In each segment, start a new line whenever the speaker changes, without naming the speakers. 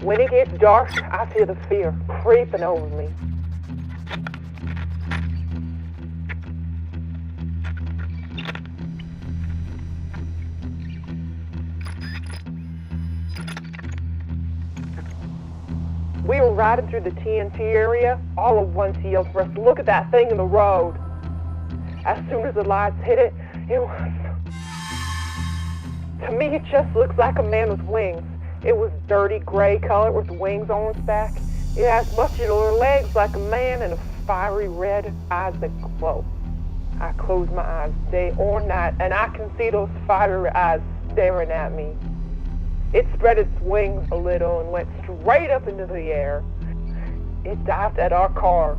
When it gets dark, I feel the fear creeping over me. We were riding through the TNT area. All at once he yelled for us to look at that thing in the road. As soon as the lights hit it, to me it just looks like a man with wings. It was dirty gray color with wings on its back. It has muscular legs like a man and a fiery red eyes that glow. I close my eyes day or night and I can see those fiery eyes staring at me. It spread its wings a little and went straight up into the air. It dived at our car.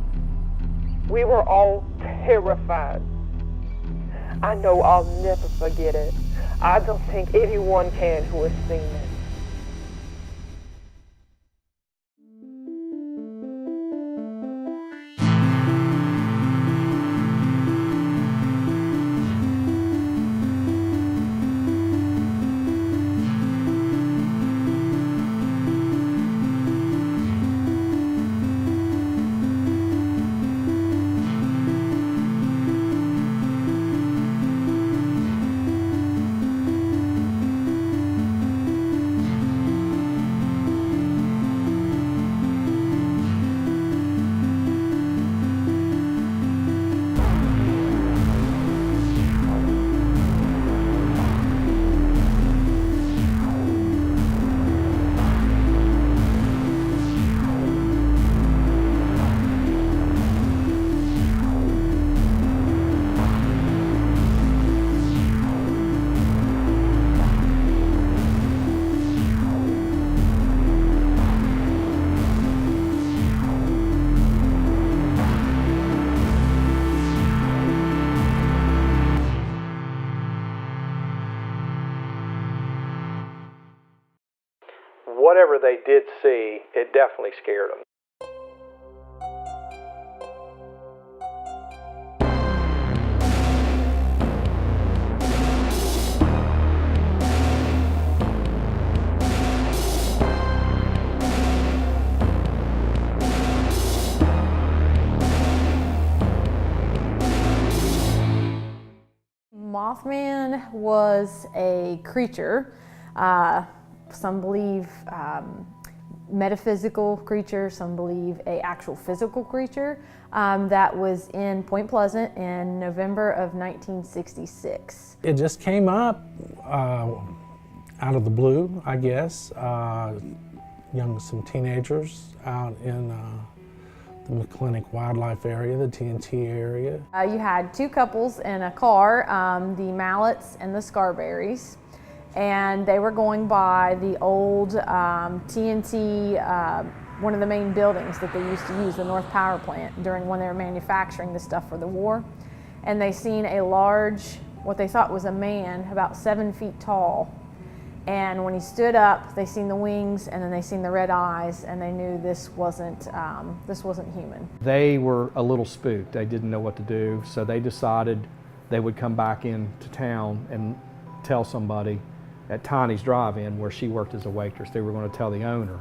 We were all terrified. I know I'll never forget it. I don't think anyone can who has seen it.
Whatever they did see, it definitely scared them.
Mothman was a creature, some believe metaphysical creature, some believe an actual physical creature that was in Point Pleasant in November of 1966.
It just came up out of the blue, I guess. Some teenagers out in the McClintic Wildlife area, the TNT area.
You had two couples in a car, the Mallets and the Scarberries, and they were going by the old TNT, one of the main buildings that they used to use, the North Power Plant, during when they were manufacturing the stuff for the war. And they seen a large, what they thought was a man, about 7 feet tall. And when he stood up, they seen the wings, and then they seen the red eyes, and they knew this wasn't human.
They were a little spooked. They didn't know what to do, so they decided they would come back into town and tell somebody at Tiny's Drive-In, where she worked as a waitress. They were going to tell the owner.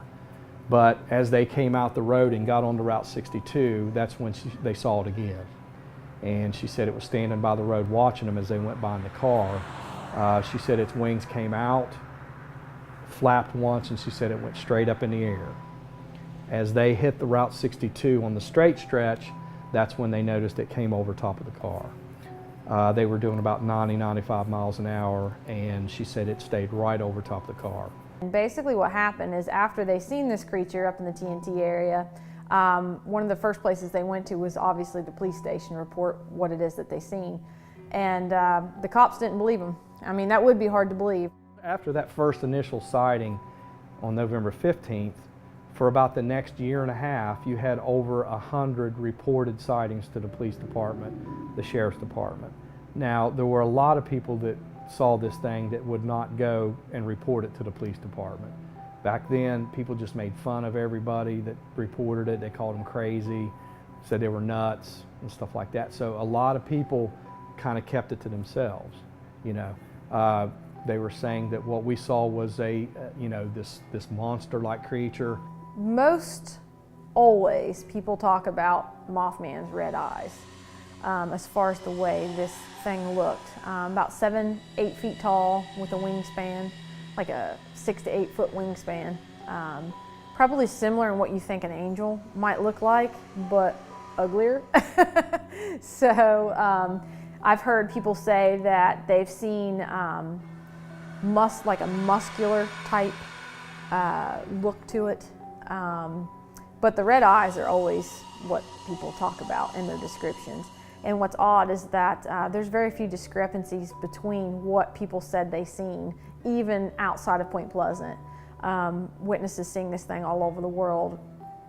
But as they came out the road and got onto Route 62, that's when they saw it again. And she said it was standing by the road watching them as they went by in the car. She said its wings came out, flapped once, and she said it went straight up in the air. As they hit the Route 62 on the straight stretch, that's when they noticed it came over top of the car. They were doing about 90, 95 miles an hour, and she said it stayed right over top of the car.
And basically what happened is after they seen this creature up in the TNT area, one of the first places they went to was obviously the police station, report what it is that they seen. And the cops didn't believe them. I mean, that would be hard to believe.
After that first initial sighting on November 15th, for about the next year and a half, you had over 100 reported sightings to the police department, the sheriff's department. Now, there were a lot of people that saw this thing that would not go and report it to the police department. Back then, people just made fun of everybody that reported it. They called them crazy, said they were nuts and stuff like that. So a lot of people kind of kept it to themselves, you know. They were saying that what we saw was this monster-like creature.
Most always people talk about Mothman's red eyes as far as the way this thing looked. About 7-8 feet tall with a wingspan, like a 6 to 8 foot wingspan. Probably similar in what you think an angel might look like, but uglier. So I've heard people say that they've seen like a muscular type look to it. But the red eyes are always what people talk about in their descriptions. And what's odd is that there's very few discrepancies between what people said they seen, even outside of Point Pleasant. Witnesses seeing this thing all over the world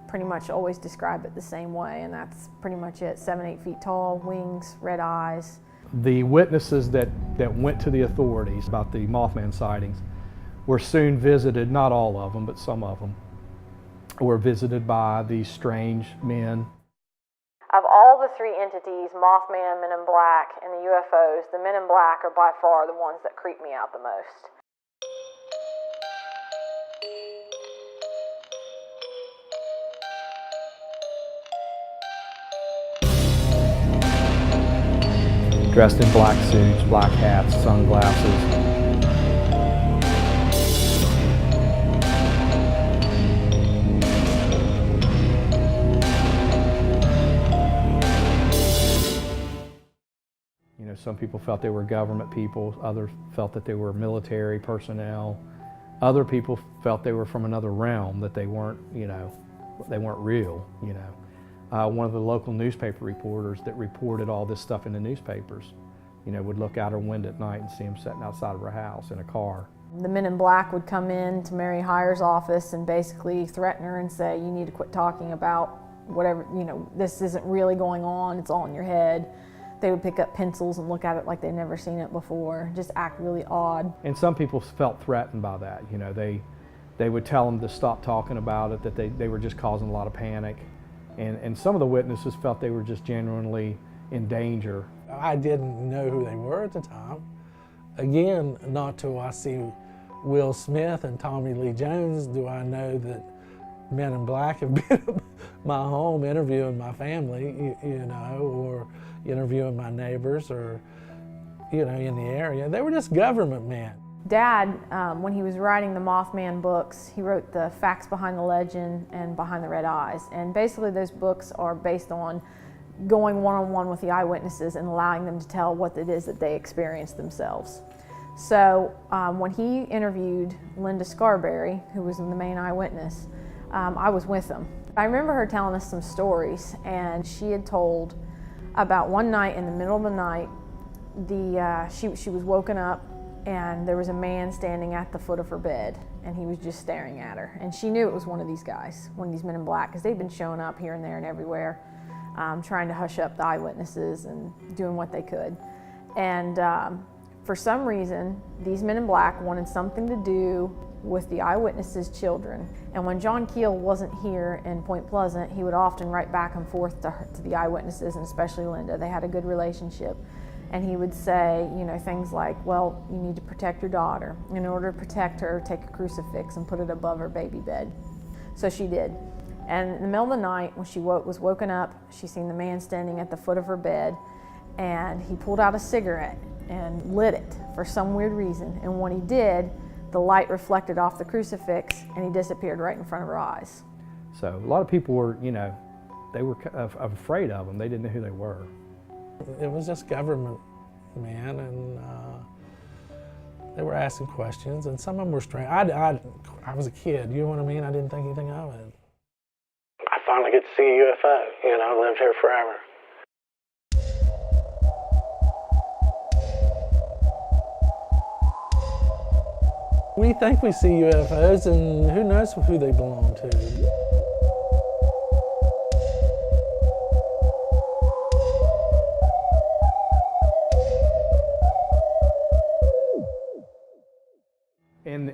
pretty much always describe it the same way, and that's pretty much it. 7-8 feet tall, wings, red eyes.
The witnesses that went to the authorities about the Mothman sightings were soon visited, not all of them, but some of them, were visited by these strange men.
Of all the three entities, Mothman, Men in Black, and the UFOs, the Men in Black are by far the ones that creep me out the most.
Dressed in black suits, black hats, sunglasses. Some people felt they were government people, others felt that they were military personnel. Other people felt they were from another realm, that they weren't, they weren't real, One of the local newspaper reporters that reported all this stuff in the newspapers, would look out her window at night and see them sitting outside of her house in a car.
The Men in Black would come in to Mary Hyer's office and basically threaten her and say, you need to quit talking about whatever, this isn't really going on, it's all in your head. They would pick up pencils and look at it like they'd never seen it before, just act really odd.
And some people felt threatened by that. They would tell them to stop talking about it, that they were just causing a lot of panic. And some of the witnesses felt they were just genuinely in danger.
I didn't know who they were at the time. Again, not till I see Will Smith and Tommy Lee Jones do I know that Men in Black have been at my home interviewing my family, or interviewing my neighbors, or, in the area. They were just government men.
Dad, when he was writing the Mothman books, he wrote the Facts Behind the Legend and Behind the Red Eyes. And basically those books are based on going one-on-one with the eyewitnesses and allowing them to tell what it is that they experienced themselves. So when he interviewed Linda Scarberry, who was the main eyewitness, I was with them. I remember her telling us some stories, and she had told about one night in the middle of the night, she was woken up and there was a man standing at the foot of her bed, and he was just staring at her. And she knew it was one of these guys, one of these Men in Black, because they'd been showing up here and there and everywhere, trying to hush up the eyewitnesses and doing what they could. And for some reason, these Men in Black wanted something to do with the eyewitnesses' children. And when John Keel wasn't here in Point Pleasant, he would often write back and forth to the eyewitnesses, and especially Linda. They had a good relationship. And he would say, things like, well, you need to protect your daughter. In order to protect her, take a crucifix and put it above her baby bed. So she did. And in the middle of the night, when she was woken up, she seen the man standing at the foot of her bed, and he pulled out a cigarette and lit it for some weird reason. And when he did, the light reflected off the crucifix, and he disappeared right in front of her eyes.
So a lot of people were, they were afraid of them. They didn't know who they were.
It was just government men, and they were asking questions, and some of them were strange. I was a kid, you know what I mean? I didn't think anything of it. I finally get to see a UFO, lived here forever. We think we see UFOs, and who knows who they belong to.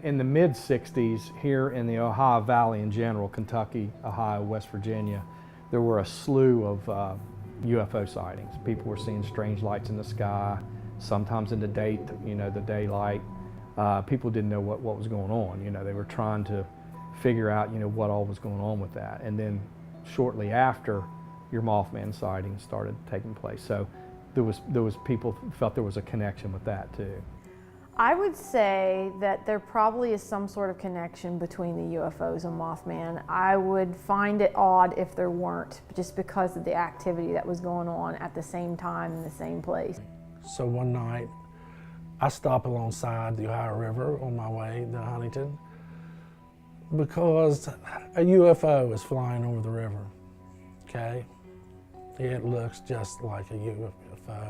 In the mid-'60s, here in the Ohio Valley in general, Kentucky, Ohio, West Virginia, there were a slew of UFO sightings. People were seeing strange lights in the sky, sometimes in the daylight. people didn't know what was going on. You know, they were trying to figure out, you know, what all was going on with that. And then shortly after, your Mothman sightings started taking place. So there was people who felt there was a connection with that too.
I would say that there probably is some sort of connection between the UFOs and Mothman. I would find it odd if there weren't, just because of the activity that was going on at the same time in the same place.
So one night, I stopped alongside the Ohio River on my way to Huntington because a UFO is flying over the river, okay? It looks just like a UFO.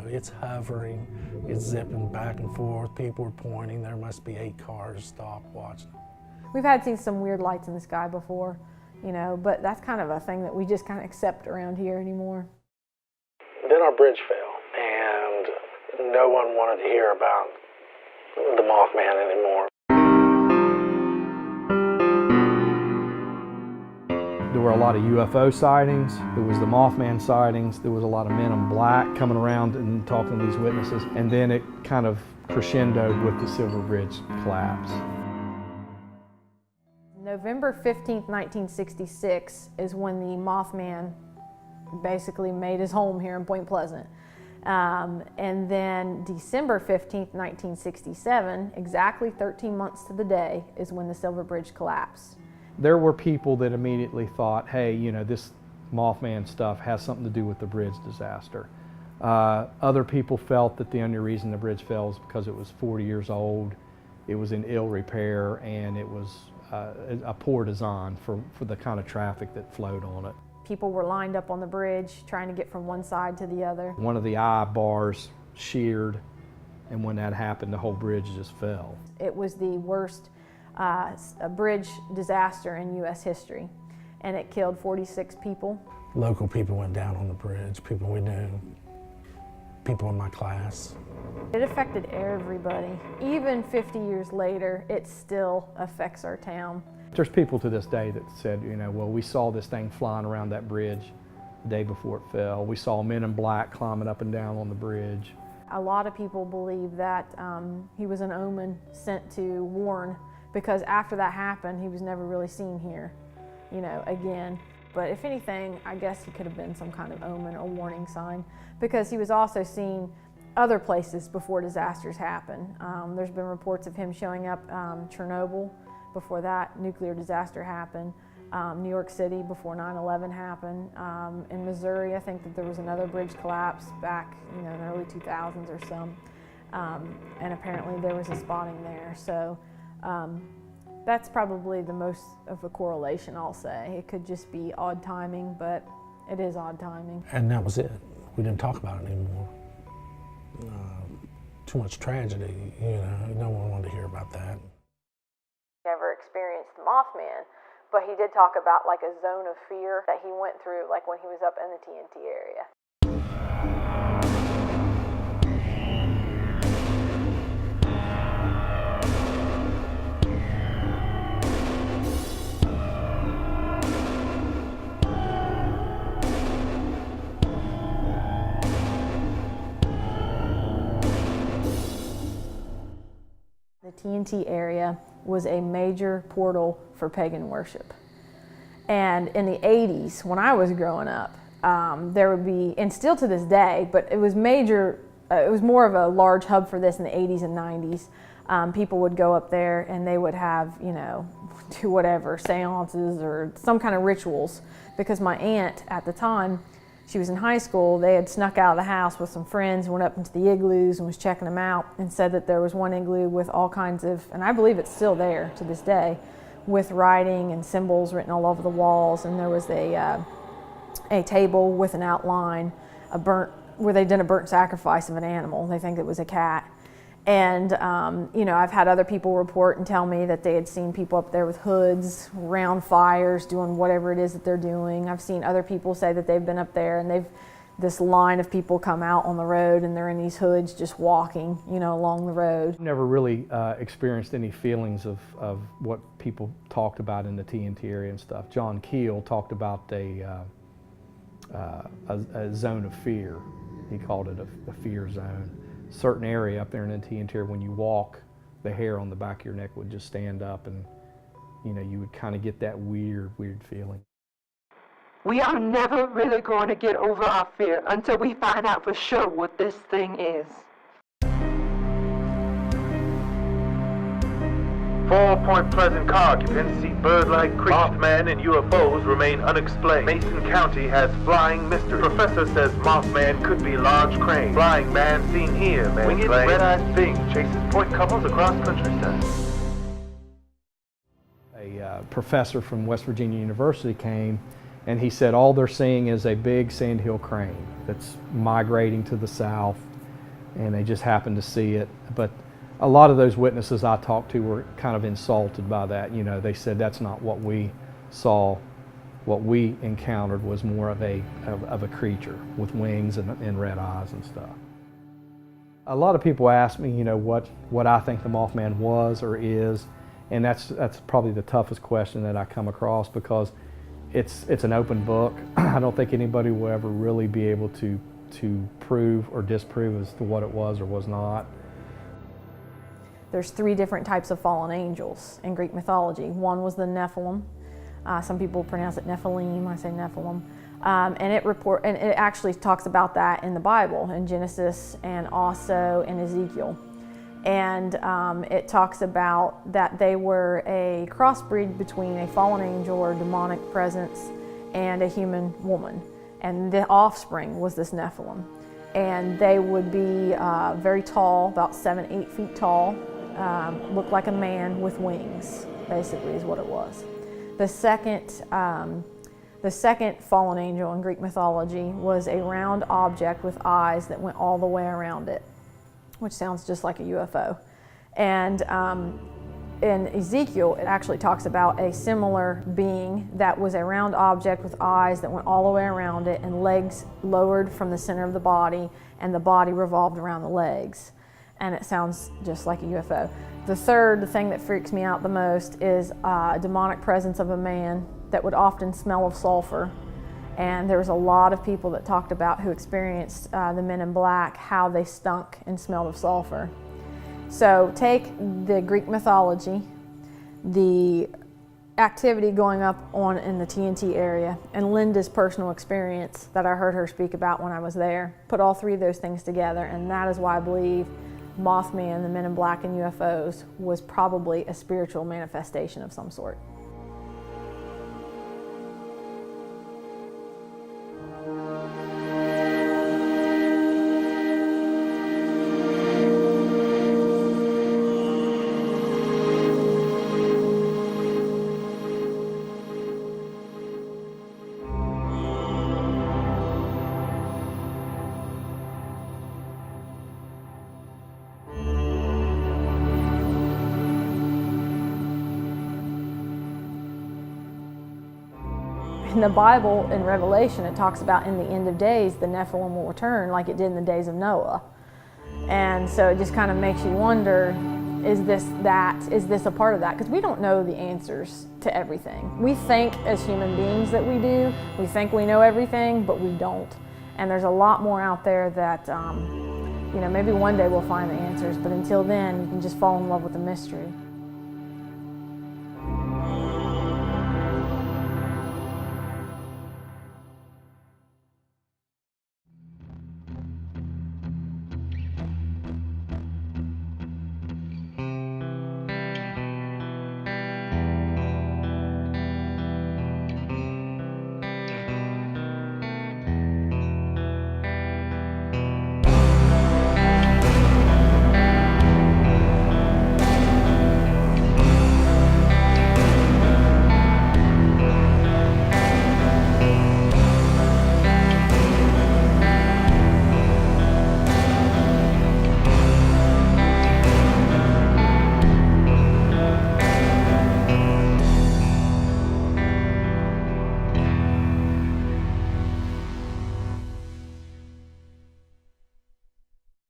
It's hovering, it's zipping back and forth. People are pointing. There must be 8 cars stopped watching.
We've seen some weird lights in the sky before, you know, but that's kind of a thing that we just kind of accept around here anymore.
Then our bridge fell, and no one wanted to hear about the Mothman anymore.
There were a lot of UFO sightings, there was the Mothman sightings, there was a lot of men in black coming around and talking to these witnesses, and then it kind of crescendoed with the Silver Bridge collapse.
November 15th, 1966 is when the Mothman basically made his home here in Point Pleasant. And then December 15th, 1967, exactly 13 months to the day, is when the Silver Bridge collapsed.
There were people that immediately thought, hey, you know, this Mothman stuff has something to do with the bridge disaster. Other people felt that the only reason the bridge fell was because it was 40 years old, it was in ill repair, and it was a poor design for the kind of traffic that flowed on it.
People were lined up on the bridge trying to get from one side to the other.
One of the eye bars sheared, and when that happened, the whole bridge just fell.
It was the worst a bridge disaster in U.S. history, and it killed 46 people.
Local people went down on the bridge, people we knew, people in my class.
It affected everybody. Even 50 years later, it still affects our town.
There's people to this day that said, you know, well, we saw this thing flying around that bridge the day before it fell. We saw men in black climbing up and down on the bridge.
A lot of people believe that he was an omen sent to warn, because after that happened, he was never really seen here, you know, again. But if anything, I guess he could have been some kind of omen or warning sign, because he was also seen other places before disasters happen. There's been reports of him showing up Chernobyl before that nuclear disaster happened, New York City before 9/11 happened. In Missouri, I think that there was another bridge collapse back, you know, in the early 2000s or so, and apparently there was a spotting there. So. That's probably the most of a correlation, I'll say. It could just be odd timing, but it is odd timing.
And that was it. We didn't talk about it anymore. Too much tragedy, you know, no one wanted to hear about that.
Never experienced the Mothman, but he did talk about like a zone of fear that he went through, like when he was up in the TNT area. The TNT area was a major portal for pagan worship. And in the 80s, when I was growing up, there would be, and still to this day, but it was major, it was more of a large hub for this in the 80s and 90s. People would go up there and they would have, you know, do whatever, seances or some kind of rituals. Because my aunt at the time, she was in high school, they had snuck out of the house with some friends, went up into the igloos and was checking them out, and said that there was one igloo with all kinds of, and I believe it's still there to this day, with writing and symbols written all over the walls, and there was a table with an outline, where they'd done a burnt sacrifice of an animal. They think it was a cat. And, you know, I've had other people report and tell me that they had seen people up there with hoods, around fires, doing whatever it is that they're doing. I've seen other people say that they've been up there and this line of people come out on the road and they're in these hoods just walking, you know, along the road.
Never really experienced any feelings of what people talked about in the TNT area and stuff. John Keel talked about a zone of fear. He called it a fear zone. Certain area up there in the TNT area, when you walk the hair on the back of your neck would just stand up, and you know, you would kind of get that weird feeling.
We are never really going to get over our fear until we find out for sure what this thing is.
4 Point Pleasant car occupants see bird-like creatures. Mothman and UFOs remain unexplained. Mason County has flying mystery. Professor says Mothman could be large crane. Flying man seen here, man. Winged red-eyed thing chases point couples across countryside.
A professor from West Virginia University came, and he said all they're seeing is a big sandhill crane that's migrating to the south, and they just happened to see it. But a lot of those witnesses I talked to were kind of insulted by that. You know, they said that's not what we saw. What we encountered was more of a creature with wings and red eyes and stuff. A lot of people ask me, you know, what I think the Mothman was or is, and that's probably the toughest question that I come across, because it's an open book. I don't think anybody will ever really be able to prove or disprove as to what it was or was not.
There's 3 different types of fallen angels in Greek mythology. One was the Nephilim. Some people pronounce it Nephilim, I say Nephilim. And it actually talks about that in the Bible, in Genesis and also in Ezekiel. And it talks about that they were a crossbreed between a fallen angel or demonic presence and a human woman. And the offspring was this Nephilim. And they would be very tall, about 7-8 feet tall. Looked like a man with wings, basically, is what it was. The second fallen angel in Greek mythology was a round object with eyes that went all the way around it, which sounds just like a UFO. And in Ezekiel, it actually talks about a similar being that was a round object with eyes that went all the way around it and legs lowered from the center of the body, and the body revolved around the legs. And it sounds just like a UFO. The thing that freaks me out the most is a demonic presence of a man that would often smell of sulfur. And there was a lot of people that talked about who experienced the men in black, how they stunk and smelled of sulfur. So take the Greek mythology, the activity going up in the TNT area, and Linda's personal experience that I heard her speak about when I was there. Put all 3 of those things together, and that is why I believe Mothman, the Men in Black, and UFOs was probably a spiritual manifestation of some sort. In the Bible, in Revelation, it talks about in the end of days, the Nephilim will return like it did in the days of Noah. And so it just kind of makes you wonder, is this a part of that? Because we don't know the answers to everything. We think as human beings that we do. We think we know everything, but we don't. And there's a lot more out there that, you know, maybe one day we'll find the answers, but until then, you can just fall in love with the mystery.